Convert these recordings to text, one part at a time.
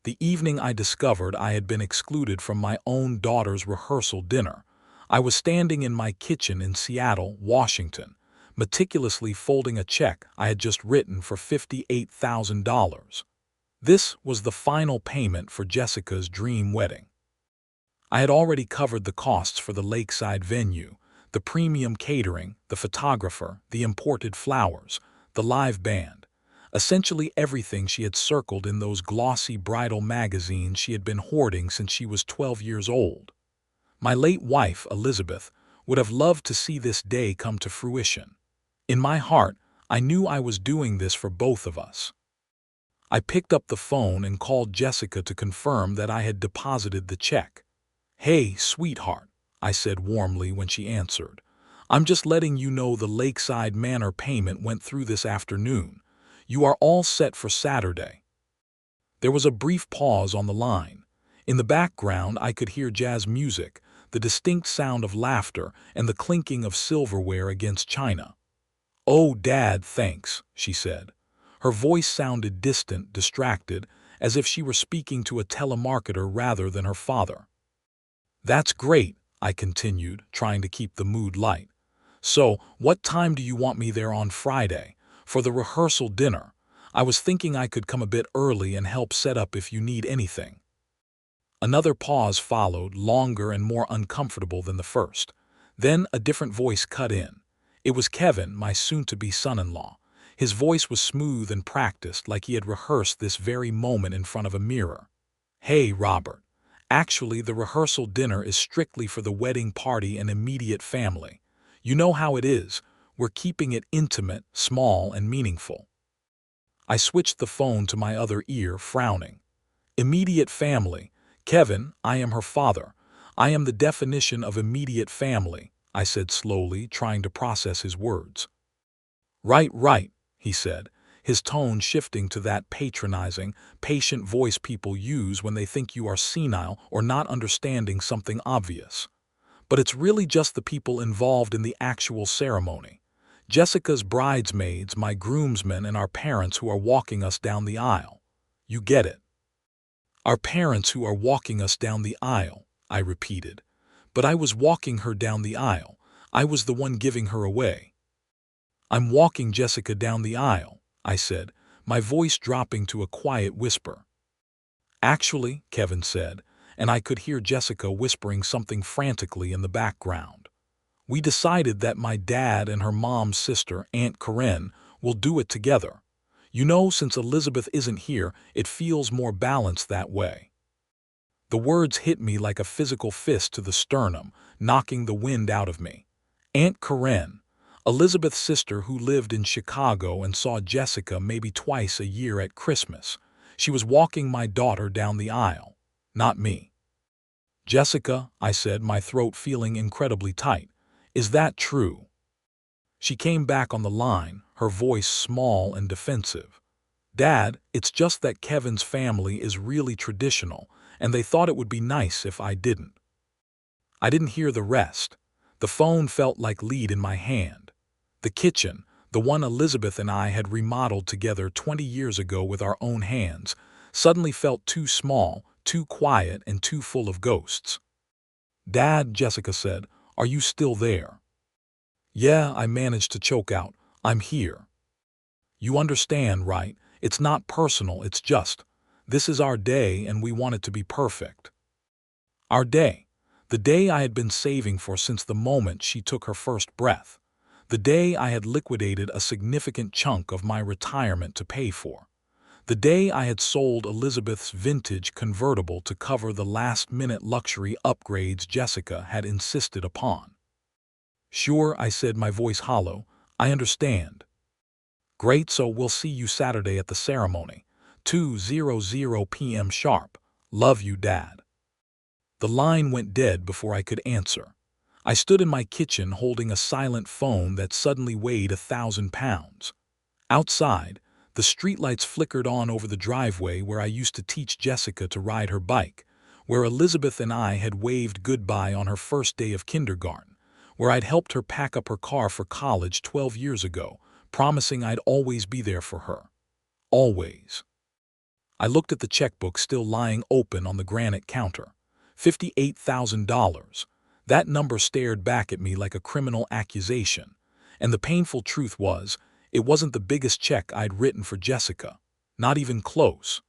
The evening I discovered I had been excluded from my own daughter's rehearsal dinner, I was standing in my kitchen in Seattle, Washington, meticulously folding a check I had just written for $58,000. This was the final payment for Jessica's dream wedding. I had already covered the costs for the lakeside venue, the premium catering, the photographer, the imported flowers, the live band, essentially everything she had circled in those glossy bridal magazines she had been hoarding since she was 12 years old. My late wife, Elizabeth, would have loved to see this day come to fruition. In my heart, I knew I was doing this for both of us. I picked up the phone and called Jessica to confirm that I had deposited the check. "Hey, sweetheart," I said warmly when she answered. "I'm just letting you know the Lakeside Manor payment went through this afternoon. You are all set for Saturday." There was a brief pause on the line. In the background, I could hear jazz music, the distinct sound of laughter, and the clinking of silverware against china. "Oh, Dad, thanks," she said. Her voice sounded distant, distracted, as if she were speaking to a telemarketer rather than her father. "That's great," I continued, trying to keep the mood light. "So, what time do you want me there on Friday? For the rehearsal dinner. I was thinking I could come a bit early and help set up if you need anything." Another pause followed, longer and more uncomfortable than the first. Then a different voice cut in. It was Kevin, my soon-to-be son-in-law. His voice was smooth and practiced, like he had rehearsed this very moment in front of a mirror. "Hey, Robert. Actually, the rehearsal dinner is strictly for the wedding party and immediate family. You know how it is. We're keeping it intimate, small, and meaningful." I switched the phone to my other ear, frowning. "Immediate family. Kevin, I am her father. I am the definition of immediate family," I said slowly, trying to process his words. Right, he said, his tone shifting to that patronizing, patient voice people use when they think you are senile or not understanding something obvious. "But it's really just the people involved in the actual ceremony. Jessica's bridesmaids, my groomsmen, and our parents who are walking us down the aisle. You get it." "Our parents who are walking us down the aisle," I repeated. "But I was walking her down the aisle. I was the one giving her away." "I'm walking Jessica down the aisle," I said, my voice dropping to a quiet whisper. "Actually," Kevin said, and I could hear Jessica whispering something frantically in the background. "We decided that my dad and her mom's sister, Aunt Corinne, will do it together. You know, since Elizabeth isn't here, it feels more balanced that way." The words hit me like a physical fist to the sternum, knocking the wind out of me. Aunt Corinne, Elizabeth's sister who lived in Chicago and saw Jessica maybe twice a year at Christmas. She was walking my daughter down the aisle, not me. "Jessica," I said, my throat feeling incredibly tight, "is that true?" She came back on the line, her voice small and defensive. "Dad, it's just that Kevin's family is really traditional, and they thought it would be nice if I didn't." I didn't hear the rest. The phone felt like lead in my hand. The kitchen, the one Elizabeth and I had remodeled together 20 years ago with our own hands, suddenly felt too small, too quiet, and too full of ghosts. "Dad," Jessica said, "are you still there?" "Yeah," I managed to choke out, "I'm here." "You understand, right? It's not personal, it's just, this is our day and we want it to be perfect." Our day. The day I had been saving for since the moment she took her first breath. The day I had liquidated a significant chunk of my retirement to pay for. The day I had sold Elizabeth's vintage convertible to cover the last-minute luxury upgrades Jessica had insisted upon. "Sure," I said, my voice hollow, "I understand." "Great, so we'll see you Saturday at the ceremony. 2:00 p.m. sharp. Love you, Dad." The line went dead before I could answer. I stood in my kitchen holding a silent phone that suddenly weighed 1,000 pounds. Outside, the streetlights flickered on over the driveway where I used to teach Jessica to ride her bike, where Elizabeth and I had waved goodbye on her first day of kindergarten, where I'd helped her pack up her car for college 12 years ago, promising I'd always be there for her. Always. I looked at the checkbook still lying open on the granite counter. $58,000. That number stared back at me like a criminal accusation. And the painful truth was, it wasn't the biggest check I'd written for Jessica. Not even close.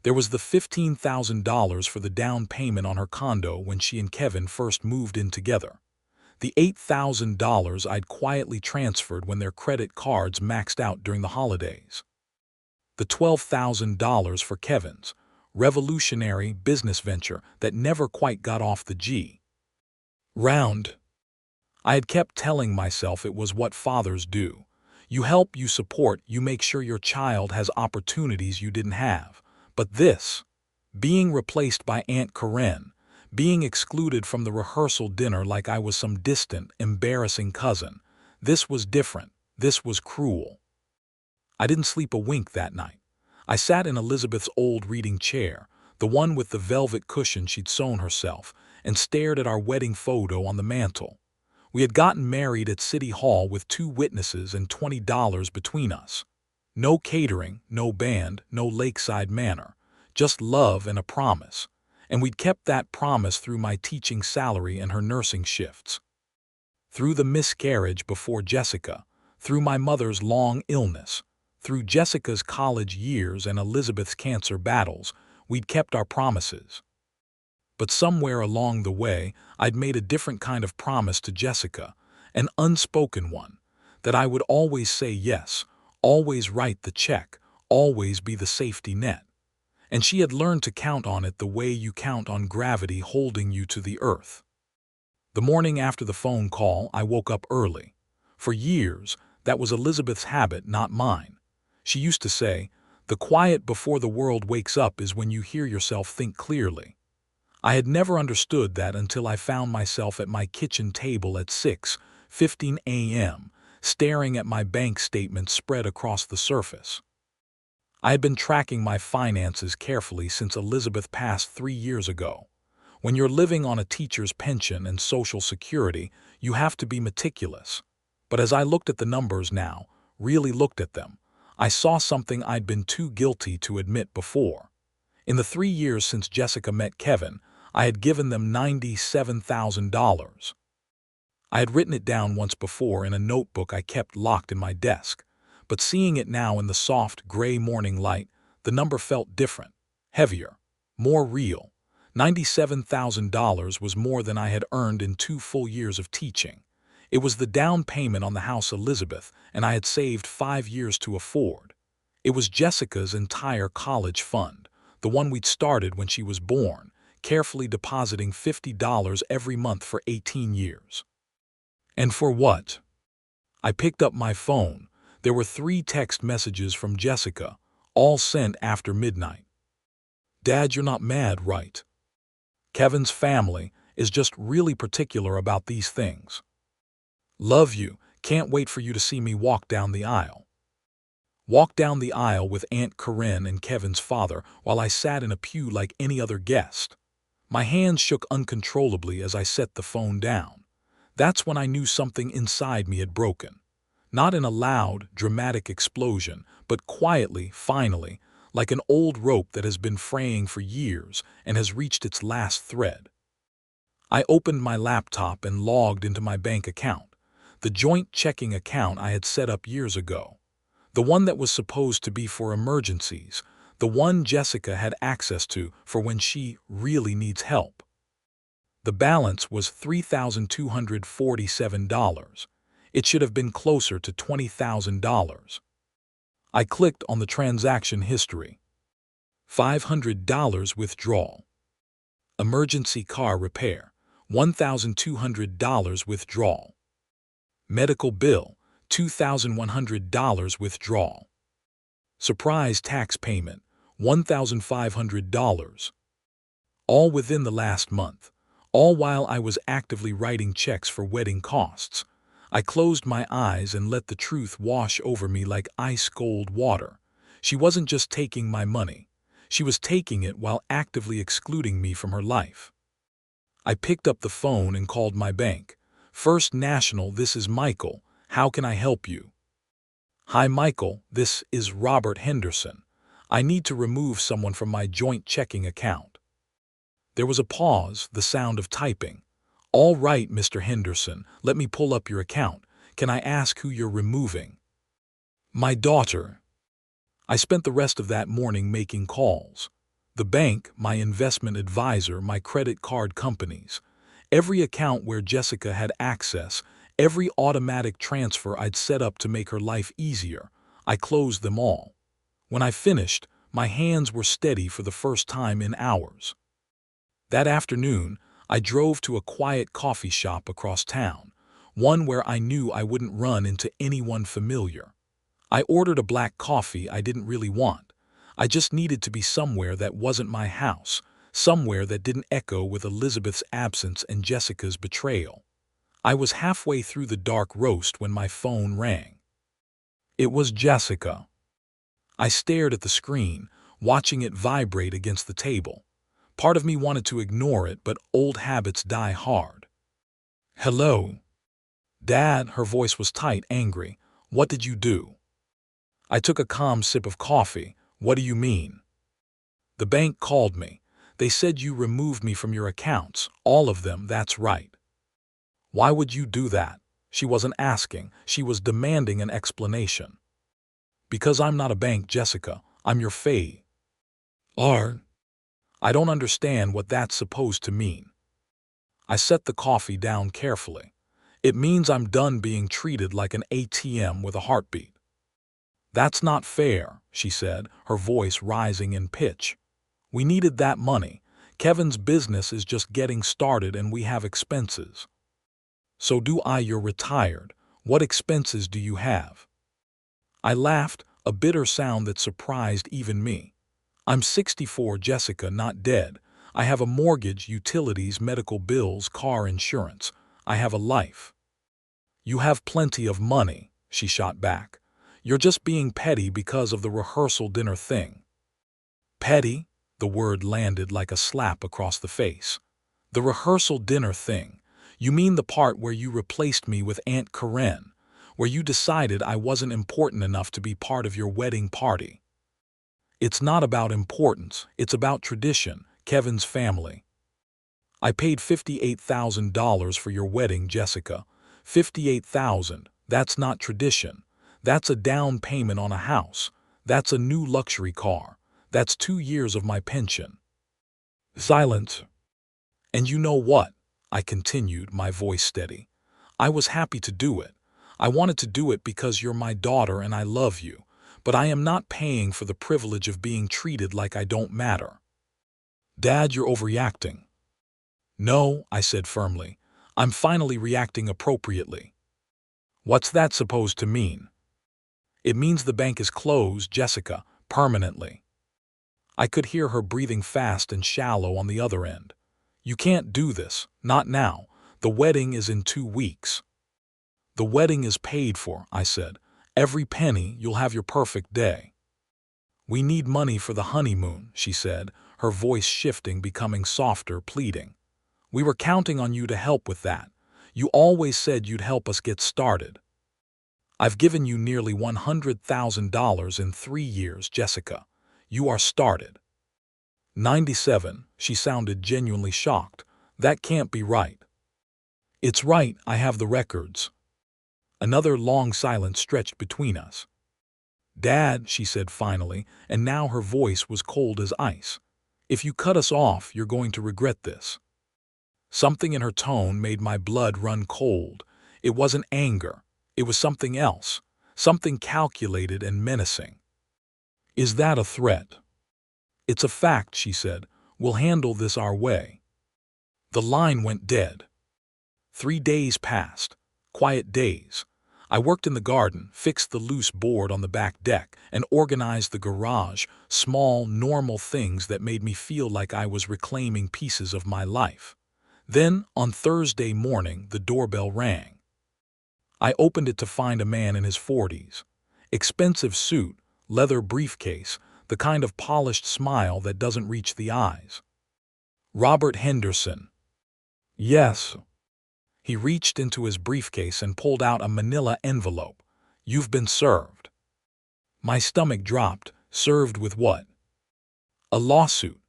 There was the $15,000 for the down payment on her condo when she and Kevin first moved in together. The $8,000 I'd quietly transferred when their credit cards maxed out during the holidays. The $12,000 for Kevin's revolutionary business venture that never quite got off the G. Round. I had kept telling myself it was what fathers do. You help, you support, you make sure your child has opportunities you didn't have. But this, being replaced by Aunt Corinne, being excluded from the rehearsal dinner like I was some distant, embarrassing cousin, this was different. This was cruel. I didn't sleep a wink that night. I sat in Elizabeth's old reading chair, the one with the velvet cushion she'd sewn herself, and stared at our wedding photo on the mantel. We had gotten married at City Hall with 2 witnesses and $20 between us. No catering, no band, no lakeside manor, just love and a promise. And we'd kept that promise through my teaching salary and her nursing shifts. Through the miscarriage before Jessica, through my mother's long illness, through Jessica's college years and Elizabeth's cancer battles, we'd kept our promises. But somewhere along the way, I'd made a different kind of promise to Jessica, an unspoken one, that I would always say yes, always write the check, always be the safety net. And she had learned to count on it the way you count on gravity holding you to the earth. The morning after the phone call, I woke up early. For years, that was Elizabeth's habit, not mine. She used to say, "The quiet before the world wakes up is when you hear yourself think clearly." I had never understood that until I found myself at my kitchen table at 6:15 a.m., staring at my bank statement spread across the surface. I had been tracking my finances carefully since Elizabeth passed 3 years ago. When you're living on a teacher's pension and Social Security, you have to be meticulous. But as I looked at the numbers now, really looked at them, I saw something I'd been too guilty to admit before. In the 3 years since Jessica met Kevin, I had given them $97,000. I had written it down once before in a notebook I kept locked in my desk. But seeing it now in the soft, gray morning light, the number felt different, heavier, more real. $97,000 was more than I had earned in 2 full years of teaching. It was the down payment on the house Elizabeth and I had saved 5 years to afford. It was Jessica's entire college fund, the one we'd started when she was born, carefully depositing $50 every month for 18 years. And for what? I picked up my phone. There were 3 text messages from Jessica, all sent after midnight. "Dad, you're not mad, right? Kevin's family is just really particular about these things. Love you, can't wait for you to see me walk down the aisle." Walk down the aisle with Aunt Corinne and Kevin's father while I sat in a pew like any other guest. My hands shook uncontrollably as I set the phone down. That's when I knew something inside me had broken. Not in a loud, dramatic explosion, but quietly, finally, like an old rope that has been fraying for years and has reached its last thread. I opened my laptop and logged into my bank account, the joint checking account I had set up years ago, the one that was supposed to be for emergencies, the one Jessica had access to for when she really needs help. The balance was $3,247. It should have been closer to $20,000. I clicked on the transaction history. $500 withdrawal. Emergency car repair, $1,200 withdrawal. Medical bill, $2,100 withdrawal. Surprise tax payment, $1,500. All within the last month, all while I was actively writing checks for wedding costs. I closed my eyes and let the truth wash over me like ice-cold water. She wasn't just taking my money. She was taking it while actively excluding me from her life. I picked up the phone and called my bank. "First National, this is Michael. How can I help you?" "Hi, Michael. This is Robert Henderson. I need to remove someone from my joint checking account. There was a pause, the sound of typing. All right, Mr. Henderson, let me pull up your account. Can I ask who you're removing? My daughter. I spent the rest of that morning making calls. The bank, my investment advisor, my credit card companies. Every account where Jessica had access, every automatic transfer I'd set up to make her life easier, I closed them all. When I finished, my hands were steady for the first time in hours. That afternoon, I drove to a quiet coffee shop across town, one where I knew I wouldn't run into anyone familiar. I ordered a black coffee I didn't really want. I just needed to be somewhere that wasn't my house, somewhere that didn't echo with Elizabeth's absence and Jessica's betrayal. I was halfway through the dark roast when my phone rang. It was Jessica. I stared at the screen, watching it vibrate against the table. Part of me wanted to ignore it, but old habits die hard. Hello. Dad, her voice was tight, angry. What did you do? I took a calm sip of coffee. What do you mean? The bank called me. They said you removed me from your accounts, all of them, that's right. Why would you do that? She wasn't asking, she was demanding an explanation. Because I'm not a bank, Jessica. I'm your fae. I don't understand what that's supposed to mean. I set the coffee down carefully. It means I'm done being treated like an ATM with a heartbeat. That's not fair, she said, her voice rising in pitch. We needed that money. Kevin's business is just getting started and we have expenses. So do I. You're retired. What expenses do you have? I laughed, a bitter sound that surprised even me. I'm 64, Jessica, not dead. I have a mortgage, utilities, medical bills, car insurance. I have a life. You have plenty of money, she shot back. You're just being petty because of the rehearsal dinner thing. Petty? The word landed like a slap across the face. The rehearsal dinner thing. You mean the part where you replaced me with Aunt Karen, where you decided I wasn't important enough to be part of your wedding party. It's not about importance, it's about tradition, Kevin's family. I paid $58,000 for your wedding, Jessica. $58,000, that's not tradition. That's a down payment on a house. That's a new luxury car. That's 2 years of my pension. Silence. And you know what? I continued, my voice steady. I was happy to do it. I wanted to do it because you're my daughter and I love you. But I am not paying for the privilege of being treated like I don't matter. Dad, you're overreacting. No, I said firmly. I'm finally reacting appropriately. What's that supposed to mean? It means the bank is closed, Jessica, permanently. I could hear her breathing fast and shallow on the other end. You can't do this, not now. The wedding is in 2 weeks. The wedding is paid for, I said. Every penny, you'll have your perfect day. We need money for the honeymoon, she said, her voice shifting, becoming softer, pleading. We were counting on you to help with that. You always said you'd help us get started. I've given you nearly $100,000 in 3 years, Jessica. You are started. 97, she sounded genuinely shocked. That can't be right. It's right, I have the records. Another long silence stretched between us. Dad, she said finally, and now her voice was cold as ice. If you cut us off, you're going to regret this. Something in her tone made my blood run cold. It wasn't anger. It was something else, something calculated and menacing. Is that a threat? It's a fact, she said. We'll handle this our way. The line went dead. 3 days passed, quiet days. I worked in the garden, fixed the loose board on the back deck, and organized the garage, small, normal things that made me feel like I was reclaiming pieces of my life. Then, on Thursday morning, the doorbell rang. I opened it to find a man in his 40s. Expensive suit, leather briefcase, the kind of polished smile that doesn't reach the eyes. Robert Henderson. Yes. He reached into his briefcase and pulled out a manila envelope. You've been served. My stomach dropped. Served with what? A lawsuit.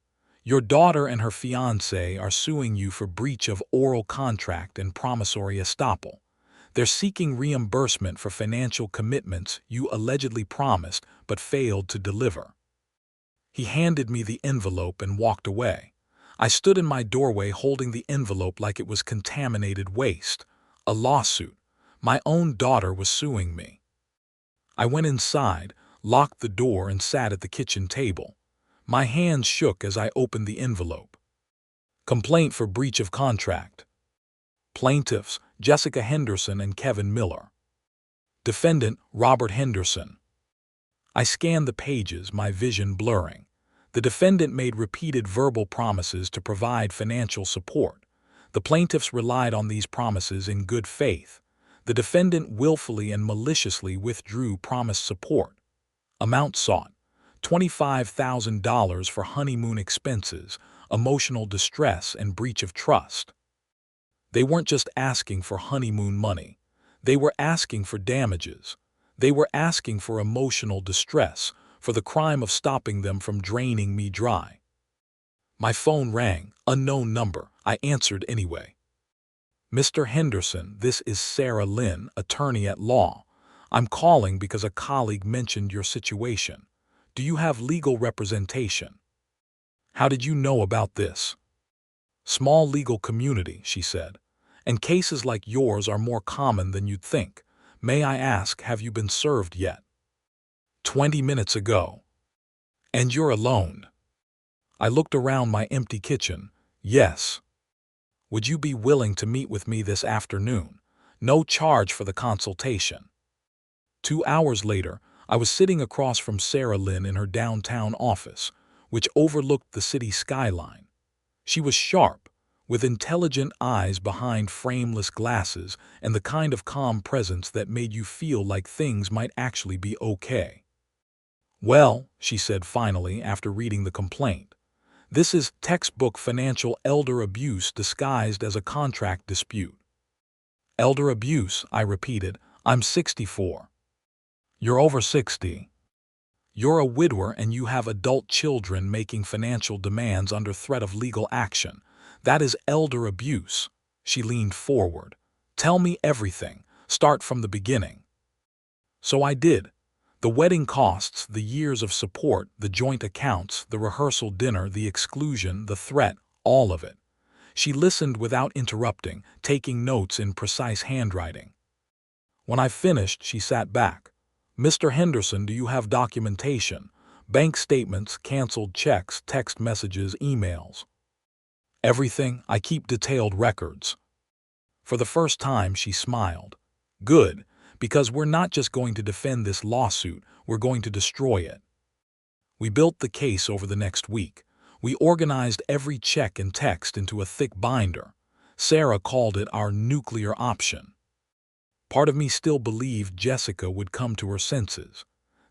Your daughter and her fiancé are suing you for breach of oral contract and promissory estoppel. They're seeking reimbursement for financial commitments you allegedly promised but failed to deliver. He handed me the envelope and walked away. I stood in my doorway holding the envelope like it was contaminated waste. A lawsuit. My own daughter was suing me. I went inside, locked the door, and sat at the kitchen table. My hands shook as I opened the envelope. Complaint for breach of contract. Plaintiffs, Jessica Henderson and Kevin Miller. Defendant, Robert Henderson. I scanned the pages, my vision blurring. The defendant made repeated verbal promises to provide financial support. The plaintiffs relied on these promises in good faith. The defendant willfully and maliciously withdrew promised support. Amount sought: $25,000 for honeymoon expenses, emotional distress, and breach of trust. They weren't just asking for honeymoon money. They were asking for damages. They were asking for emotional distress, for the crime of stopping them from draining me dry. My phone rang, unknown number. I answered anyway. Mr. Henderson, this is Sarah Lynn, attorney at law. I'm calling because a colleague mentioned your situation. Do you have legal representation? How did you know about this? Small legal community, she said. And cases like yours are more common than you'd think. May I ask, have you been served yet? 20 minutes ago. And you're alone? I looked around my empty kitchen. Yes. Would you be willing to meet with me this afternoon? No charge for the consultation. 2 hours later, I was sitting across from Sarah Lynn in her downtown office, which overlooked the city skyline. She was sharp, with intelligent eyes behind frameless glasses and the kind of calm presence that made you feel like things might actually be okay. Well, she said finally after reading the complaint, this is textbook financial elder abuse disguised as a contract dispute. Elder abuse, I repeated. I'm 64. You're over 60. You're a widower and you have adult children making financial demands under threat of legal action. That is elder abuse. She leaned forward. Tell me everything. Start from the beginning. So I did. The wedding costs, the years of support, the joint accounts, the rehearsal dinner, the exclusion, the threat, all of it. She listened without interrupting, taking notes in precise handwriting. When I finished, she sat back. Mr. Henderson, do you have documentation? Bank statements, canceled checks, text messages, emails? Everything. I keep detailed records. For the first time, she smiled. Good, because we're not just going to defend this lawsuit, we're going to destroy it. We built the case over the next week. We organized every check and text into a thick binder. Sarah called it our nuclear option. Part of me still believed Jessica would come to her senses.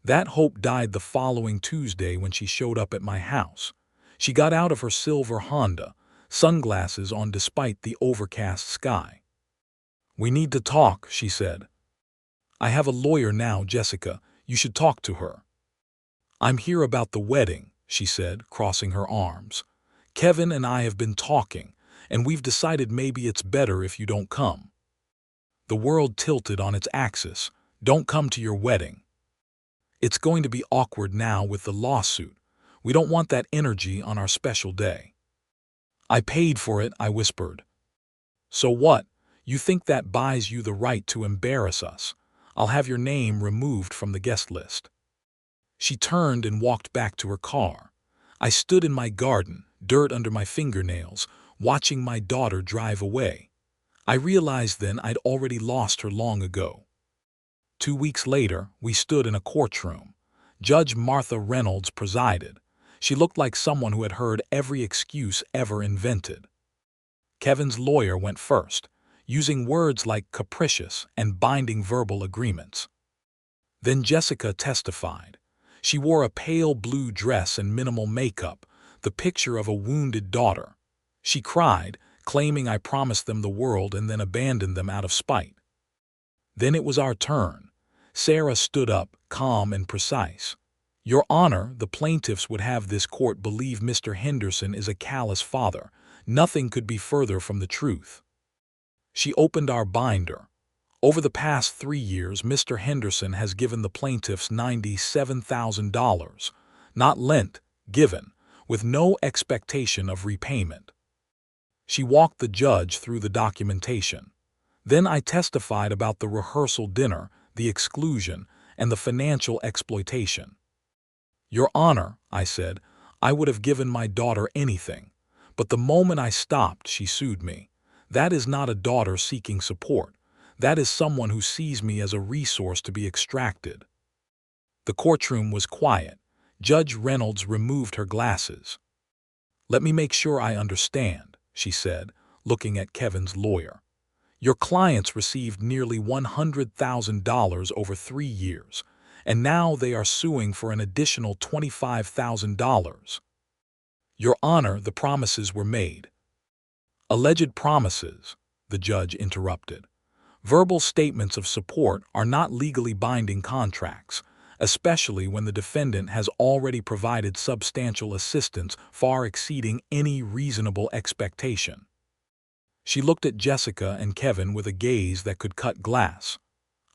That hope died the following Tuesday when she showed up at my house. She got out of her silver Honda, sunglasses on despite the overcast sky. We need to talk, she said. I have a lawyer now, Jessica. You should talk to her. I'm here about the wedding, she said, crossing her arms. Kevin and I have been talking, and we've decided maybe it's better if you don't come. The world tilted on its axis. Don't come to your wedding. It's going to be awkward now with the lawsuit. We don't want that energy on our special day. I paid for it, I whispered. So what? You think that buys you the right to embarrass us? I'll have your name removed from the guest list. She turned and walked back to her car. I stood in my garden, dirt under my fingernails, watching my daughter drive away. I realized then I'd already lost her long ago. 2 weeks later, we stood in a courtroom. Judge Martha Reynolds presided. She looked like someone who had heard every excuse ever invented. Kevin's lawyer went first, using words like capricious and binding verbal agreements. Then Jessica testified. She wore a pale blue dress and minimal makeup, the picture of a wounded daughter. She cried, claiming I promised them the world and then abandoned them out of spite. Then it was our turn. Sarah stood up, calm and precise. Your Honor, the plaintiffs would have this court believe Mr. Henderson is a callous father. Nothing could be further from the truth. She opened our binder. Over the past 3 years, Mr. Henderson has given the plaintiffs $97,000, not lent, given, with no expectation of repayment. She walked the judge through the documentation. Then I testified about the rehearsal dinner, the exclusion, and the financial exploitation. Your Honor, I said, I would have given my daughter anything. But the moment I stopped, she sued me. That is not a daughter seeking support. That is someone who sees me as a resource to be extracted. The courtroom was quiet. Judge Reynolds removed her glasses. Let me make sure I understand, she said, looking at Kevin's lawyer. Your clients received nearly $100,000 over 3 years, and now they are suing for an additional $25,000. Your Honor, the promises were made. Alleged promises, the judge interrupted. Verbal statements of support are not legally binding contracts, especially when the defendant has already provided substantial assistance far exceeding any reasonable expectation. She looked at Jessica and Kevin with a gaze that could cut glass.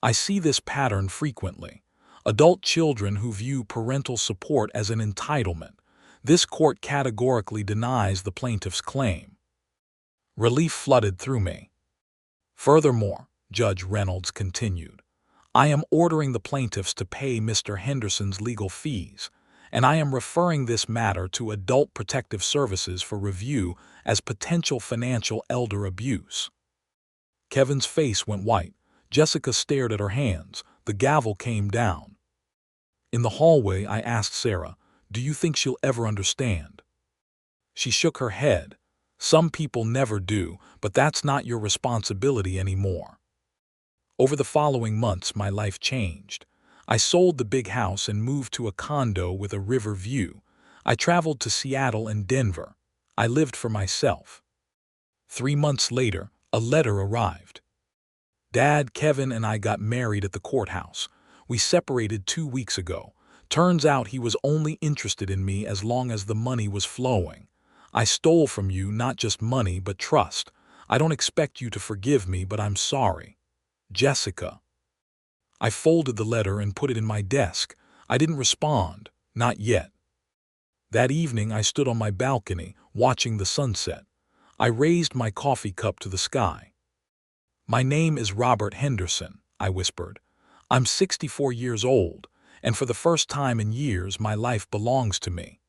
I see this pattern frequently. Adult children who view parental support as an entitlement. This court categorically denies the plaintiff's claim. Relief flooded through me. Furthermore, Judge Reynolds continued, I am ordering the plaintiffs to pay Mr. Henderson's legal fees, and I am referring this matter to Adult Protective Services for review as potential financial elder abuse. Kevin's face went white. Jessica stared at her hands. The gavel came down. In the hallway, I asked Sarah, do you think she'll ever understand? She shook her head. Some people never do, but that's not your responsibility anymore. Over the following months, my life changed. I sold the big house and moved to a condo with a river view. I traveled to Seattle and Denver. I lived for myself. 3 months later, a letter arrived. Dad, Kevin, and I got married at the courthouse. We separated 2 weeks ago. Turns out he was only interested in me as long as the money was flowing. I stole from you not just money, but trust. I don't expect you to forgive me, but I'm sorry. Jessica. I folded the letter and put it in my desk. I didn't respond, not yet. That evening, I stood on my balcony, watching the sunset. I raised my coffee cup to the sky. My name is Robert Henderson, I whispered. I'm 64 years old, and for the first time in years, my life belongs to me.